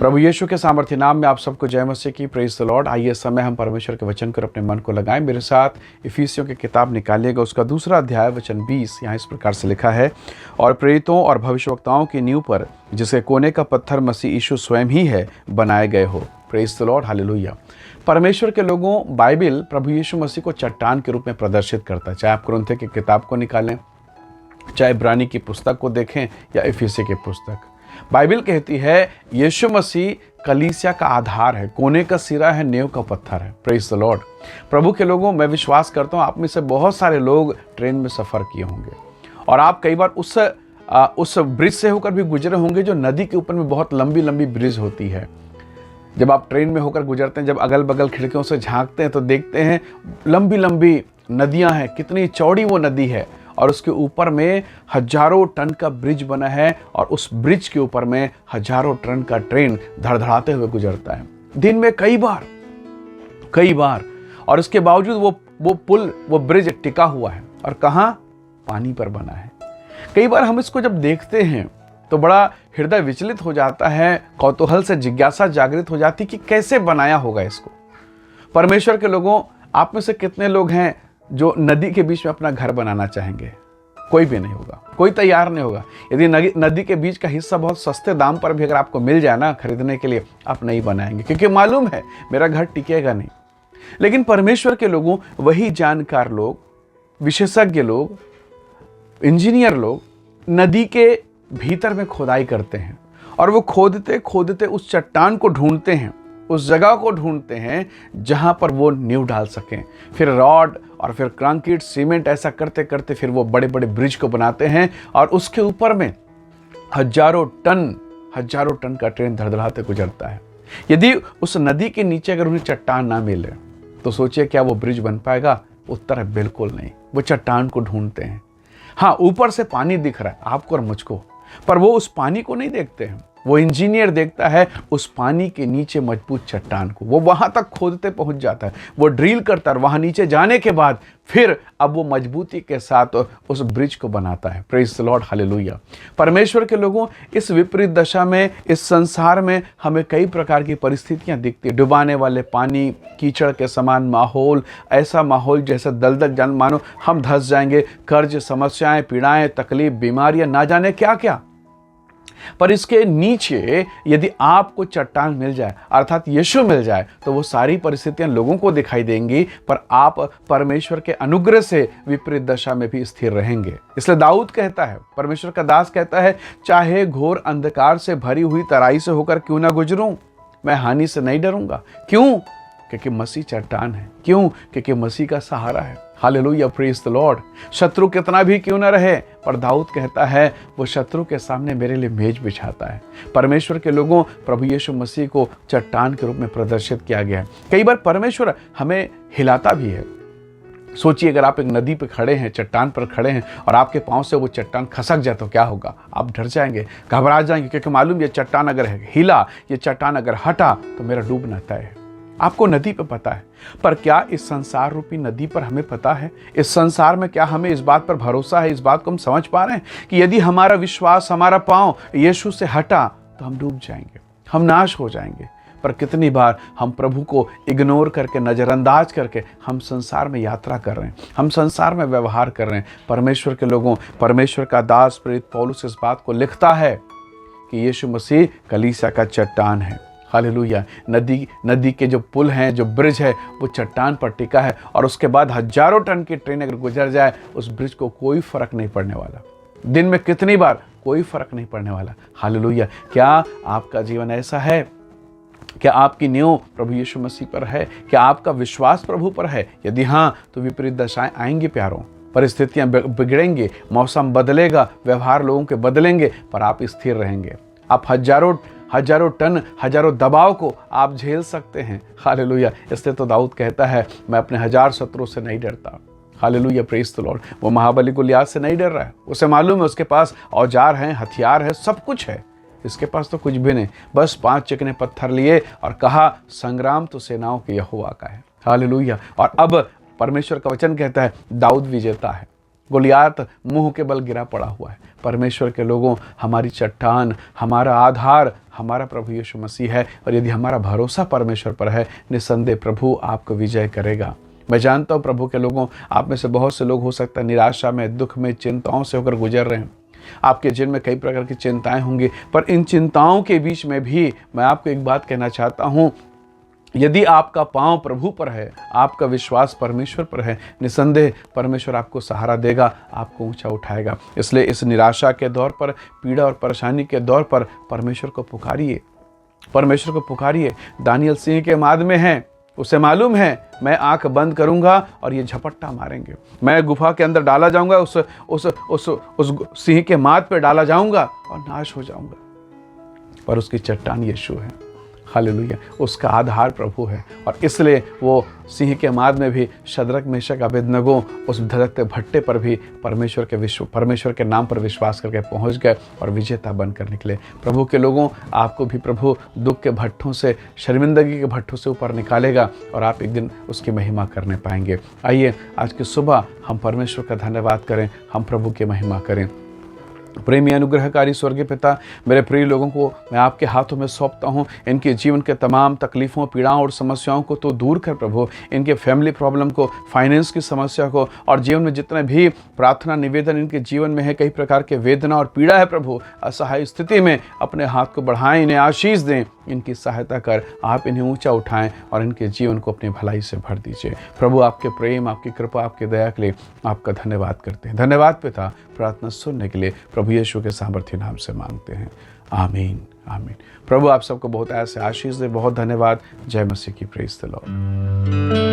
प्रभु यीशु के सामर्थ्य नाम में आप सबको जय मसीह की। Praise the Lord. आइए इस समय हम परमेश्वर के वचन पर अपने मन को लगाएं। मेरे साथ इफिसियों की किताब निकालिएगा, उसका 2 अध्याय वचन 20। यहाँ इस प्रकार से लिखा है, और प्रेरितों और भविष्यवक्ताओं की नींव पर जिसके कोने का पत्थर मसीह यीशु स्वयं ही है, बनाए गए हो। Praise the Lord, hallelujah. परमेश्वर के लोगों, बाइबिल प्रभु यीशु मसीह को चट्टान के रूप में प्रदर्शित करता है। चाहे आप कुरिन्थियों की किताब को निकालें, चाहे इब्रानी की पुस्तक को देखें या इफिसी की पुस्तक, बाइबिल कहती है यीशु मसीह कलीसिया का आधार है, कोने का सिरा है, नींव का पत्थर है। Praise the Lord. प्रभु के लोगों, मैं विश्वास करता हूँ आप में से बहुत सारे लोग ट्रेन में सफ़र किए होंगे और आप कई बार उस ब्रिज से होकर भी गुजरे होंगे जो नदी के ऊपर में बहुत लंबी लंबी ब्रिज होती है। जब आप ट्रेन में होकर गुजरते हैं, जब अगल बगल खिड़कियों से झांकते हैं तो देखते हैं लंबी लंबी नदियाँ हैं, कितनी चौड़ी वो नदी है, और उसके ऊपर में हजारों टन का ब्रिज बना है और उस ब्रिज के ऊपर में हजारों टन का ट्रेन धड़धड़ाते हुए गुजरता है दिन में कई बार। और इसके बावजूद वो पुल, वो ब्रिज टिका हुआ है, और कहाँ? पानी पर बना है। कई बार हम इसको जब देखते हैं तो बड़ा हृदय विचलित हो जाता है, कौतूहल से जिज्ञासा जागृत हो जाती कि कैसे बनाया होगा इसको। परमेश्वर के लोगों, आप में से कितने लोग हैं जो नदी के बीच में अपना घर बनाना चाहेंगे? कोई भी नहीं होगा, कोई तैयार नहीं होगा। यदि नदी के बीच का हिस्सा बहुत सस्ते दाम पर भी अगर आपको मिल जाए ना खरीदने के लिए, आप नहीं बनाएंगे, क्योंकि मालूम है मेरा घर टिकेगा नहीं। लेकिन परमेश्वर के लोगों, वही जानकार लोग, विशेषज्ञ लोग, इंजीनियर लोग नदी के भीतर में खोदाई करते हैं, और वो खोदते खोदते उस चट्टान को ढूंढते हैं, उस जगह को ढूंढते हैं जहां पर वो नींव डाल सकें। फिर रॉड और फिर कंक्रीट, सीमेंट, ऐसा करते करते फिर वो बड़े बड़े ब्रिज को बनाते हैं, और उसके ऊपर में हजारों टन का ट्रेन धड़धड़ाते गुजरता है। यदि उस नदी के नीचे अगर उन्हें चट्टान ना मिले तो सोचिए क्या वो ब्रिज बन पाएगा? उत्तर है बिल्कुल नहीं। वो चट्टान को ढूंढते हैं। हाँ, ऊपर से पानी दिख रहा है आपको और मुझको, पर वो उस पानी को नहीं देखते हैं। वो इंजीनियर देखता है उस पानी के नीचे मजबूत चट्टान को। वो वहां तक खोदते पहुंच जाता है, वो ड्रिल करता है, वहां नीचे जाने के बाद फिर अब वो मजबूती के साथ उस ब्रिज को बनाता है। Praise the Lord, hallelujah. परमेश्वर के लोगों, इस विपरीत दशा में, इस संसार में हमें कई प्रकार की परिस्थितियां दिखती है। डुबाने वाले पानी, कीचड़ के समान माहौल, ऐसा माहौल जैसे दलदल जान, मानो हम धंस जाएंगे। कर्ज, समस्याएं, पीड़ाएं, तकलीफ, बीमारियां, ना जाने क्या क्या। पर इसके नीचे यदि आपको चट्टान मिल जाए, अर्थात यीशु मिल जाए, तो वो सारी परिस्थितियां लोगों को दिखाई देंगी, पर आप परमेश्वर के अनुग्रह से विपरीत दशा में भी स्थिर रहेंगे। इसलिए दाऊद कहता है, परमेश्वर का दास कहता है, चाहे घोर अंधकार से भरी हुई तराई से होकर क्यों ना गुजरूं, मैं हानि से नहीं डरूंगा। क्यों? क्योंकि मसीह चट्टान है। क्यों? क्योंकि मसीह का सहारा है। Hallelujah, praise the Lord. शत्रु कितना भी क्यों ना रहे, पर दाऊद कहता है वो शत्रु के सामने मेरे लिए मेज बिछाता है। परमेश्वर के लोगों, प्रभु यीशु मसीह को चट्टान के रूप में प्रदर्शित किया गया है। कई बार परमेश्वर हमें हिलाता भी है। सोचिए, अगर आप एक नदी पर खड़े हैं, चट्टान पर खड़े हैं, और आपके पांव से वो चट्टान खसक जाए तो क्या होगा? आप डर जाएंगे, घबरा जाएंगे, क्योंकि मालूम ये चट्टान अगर हिला, ये चट्टान अगर हटा तो मेरा डूबना तय है। आपको नदी पे पता है, पर क्या इस संसार रूपी नदी पर हमें पता है? इस संसार में क्या हमें इस बात पर भरोसा है? इस बात को हम समझ पा रहे हैं कि यदि हमारा विश्वास, हमारा पांव यीशु से हटा तो हम डूब जाएंगे, हम नाश हो जाएंगे। पर कितनी बार हम प्रभु को इग्नोर करके, नज़रअंदाज करके हम संसार में यात्रा कर रहे हैं, हम संसार में व्यवहार कर रहे हैं। परमेश्वर के लोगों, परमेश्वर का दास प्रेरित पौलुस इस बात को लिखता है कि यीशु मसीह कलीसिया का चट्टान है। हालेलुया। नदी के जो पुल हैं, जो ब्रिज है, वो चट्टान पर टिका है, और उसके बाद हजारों टन की ट्रेन अगर गुजर जाए, उस ब्रिज को कोई फर्क नहीं पड़ने वाला। दिन में कितनी बार, कोई फर्क नहीं पड़ने वाला। हालेलुया। क्या आपका जीवन ऐसा है? क्या आपकी नींव प्रभु यीशु मसीह पर है? क्या आपका विश्वास प्रभु पर है? यदि हाँ, तो विपरीत दशाएं आएंगी प्यारों, परिस्थितियां बिगड़ेंगी, मौसम बदलेगा, व्यवहार लोगों के बदलेंगे, पर आप स्थिर रहेंगे। आप हजारों टन, हजारों दबाव को आप झेल सकते हैं। हालेलुया। इसलिए तो दाऊद कहता है, मैं अपने 1000 शत्रुओं से नहीं डरता। Hallelujah, praise the Lord. वो महाबली गोलियत से नहीं डर रहा है। उसे मालूम है उसके पास औजार हैं, हथियार है, सब कुछ है। इसके पास तो कुछ भी नहीं, बस 5 चिकने पत्थर लिए और कहा, संग्राम तो सेनाओं के यहोवा का है। हालेलुया। और अब परमेश्वर का वचन कहता है दाऊद विजेता है। गोलियात मुंह के बल गिरा पड़ा हुआ है। परमेश्वर के लोगों, हमारी चट्टान, हमारा आधार हमारा प्रभु यीशु मसीह है, और यदि हमारा भरोसा परमेश्वर पर है, निसंदेह प्रभु आपको विजय करेगा। मैं जानता हूँ प्रभु के लोगों, आप में से बहुत से लोग हो सकता है निराशा में, दुख में, चिंताओं से होकर गुजर रहे हैं। आपके जीवन में कई प्रकार की चिंताएं होंगी, पर इन चिंताओं के बीच में भी मैं आपको एक बात कहना चाहता हूँ, यदि आपका पांव प्रभु पर है, आपका विश्वास परमेश्वर पर है, निसंदेह परमेश्वर आपको सहारा देगा, आपको ऊंचा उठाएगा। इसलिए इस निराशा के दौर पर, पीड़ा और परेशानी के दौर पर परमेश्वर को पुकारिए, परमेश्वर को पुकारिए। दानियल सिंह के माद में है, उसे मालूम है मैं आंख बंद करूंगा और ये झपट्टा मारेंगे, मैं गुफा के अंदर डाला जाऊंगा, उस सिंह के माद पे डाला जाऊंगा और नाश हो जाऊंगा। पर उसकी चट्टान यीशु है, हालेलुया, उसका आधार प्रभु है। और इसलिए वो सिंह के माद में भी शद्रक, मेशक, अबेदनगो उस धधकते भट्टे पर भी परमेश्वर के नाम पर विश्वास करके पहुंच गए और विजेता बनकर निकले। प्रभु के लोगों, आपको भी प्रभु दुख के भट्टों से, शर्मिंदगी के भट्टों से ऊपर निकालेगा और आप एक दिन उसकी महिमा करने पाएंगे। आइए आज की सुबह हम परमेश्वर का धन्यवाद करें, हम प्रभु की महिमा करें। प्रेमी अनुग्रहकारी स्वर्गीय पिता, मेरे प्रिय लोगों को मैं आपके हाथों में सौंपता हूँ। इनके जीवन के तमाम तकलीफ़ों, पीड़ाओं और समस्याओं को तो दूर कर प्रभु, इनके फैमिली प्रॉब्लम को, फाइनेंस की समस्या को, और जीवन में जितने भी प्रार्थना निवेदन इनके जीवन में है, कई प्रकार के वेदना और पीड़ा है प्रभु, असहाय स्थिति में अपने हाथ को बढ़ाएं, इन्हें आशीष दें, इनकी सहायता कर आप इन्हें ऊंचा उठाएं और इनके जीवन को अपनी भलाई से भर दीजिए। प्रभु आपके प्रेम, आपकी कृपा, आपकी दया के लिए आपका धन्यवाद करते हैं। धन्यवाद पिता, प्रार्थना सुनने के लिए प्रभु यीशु के सामर्थ्य नाम से मांगते हैं, आमीन आमीन। प्रभु आप सबको बहुत ऐसे आशीष दे। बहुत धन्यवाद। जय मसीह की। Praise the Lord.